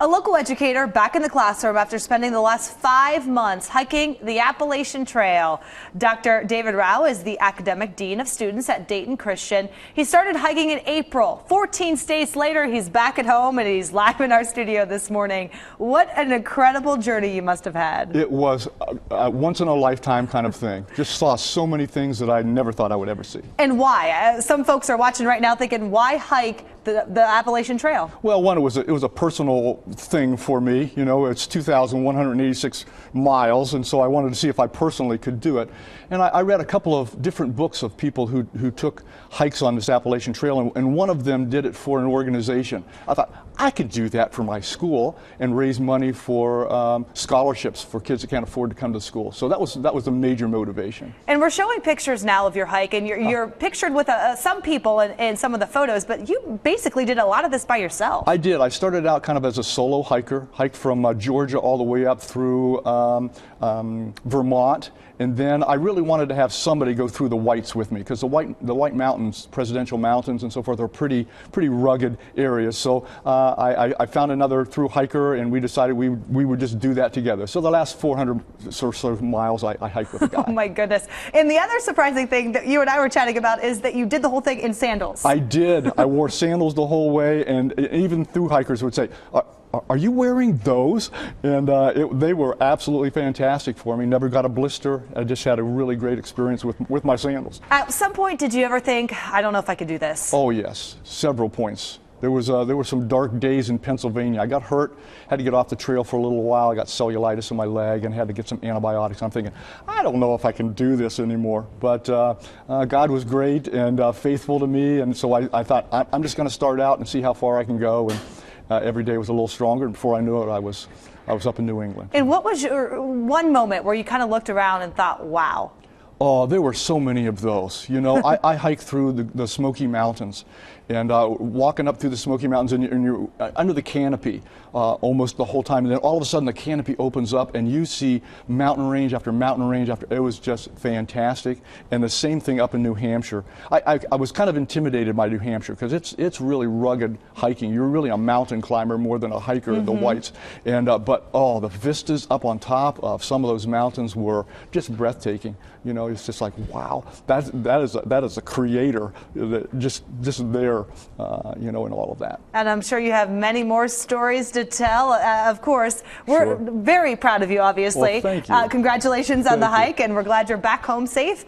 A local educator back in the classroom after spending the last 5 months hiking the Appalachian Trail. Dr. David Rao is the academic dean of students at Dayton Christian. He started hiking in April. 14 states later, he's back at home and he's live in our studio this morning. What an incredible journey you must have had. It was a once in a lifetime kind of thing. Just saw so many things that I never thought I would ever see. And why? Some folks are watching right now thinking, why hike the Appalachian Trail? Well, one, it was a personal thing for me. You know, it's 2,186 miles, and so I wanted to see if I personally could do it. And I read a couple of different books of people who took hikes on this Appalachian Trail, and one of them did it for an organization. I thought, I could do that for my school and raise money for scholarships for kids that can't afford to come to school. So that was a major motivation. And we're showing pictures now of your hike, and you're pictured with some people in some of the photos, but you basically did a lot of this by yourself. I did. I started out kind of as a solo hiker, hiked from Georgia all the way up through Vermont, and then I really wanted to have somebody go through the Whites with me, because the White Mountains, Presidential Mountains and so forth, are pretty rugged areas. So I found another through hiker, and we decided we would just do that together. So the last 400 or so miles I hiked with a guy. Oh my goodness. And the other surprising thing that you and I were chatting about is that you did the whole thing in sandals. I did. I wore sandals the whole way, and even through hikers would say, are you wearing those? And they were absolutely fantastic for me. Never got a blister. I just had a really great experience with my sandals. At some point, did you ever think, I don't know if I could do this? Oh yes, several points. There were some dark days in Pennsylvania. I got hurt, had to get off the trail for a little while. I got cellulitis in my leg and had to get some antibiotics. I'm thinking, I don't know if I can do this anymore. But God was great and faithful to me, and so I thought, I'm just going to start out and see how far I can go. And every day was a little stronger, and before I knew it, I was up in New England. And what was your one moment where you kind of looked around and thought, wow? Oh, there were so many of those. You know, I hiked through the Smoky Mountains, and walking up through the Smoky Mountains, and you're under the canopy almost the whole time, and then all of a sudden the canopy opens up, and you see mountain range after mountain range after. It was just fantastic. And the same thing up in New Hampshire. I was kind of intimidated by New Hampshire because it's really rugged hiking. You're really a mountain climber more than a hiker in the Whites. And but the vistas up on top of some of those mountains were just breathtaking. You know, it's just like, wow, that is a creator that just there, you know, in all of that. And I'm sure you have many more stories to tell. Of course, we're very proud of you, obviously. Well, thank you. Congratulations on the hike, and we're glad you're back home safe.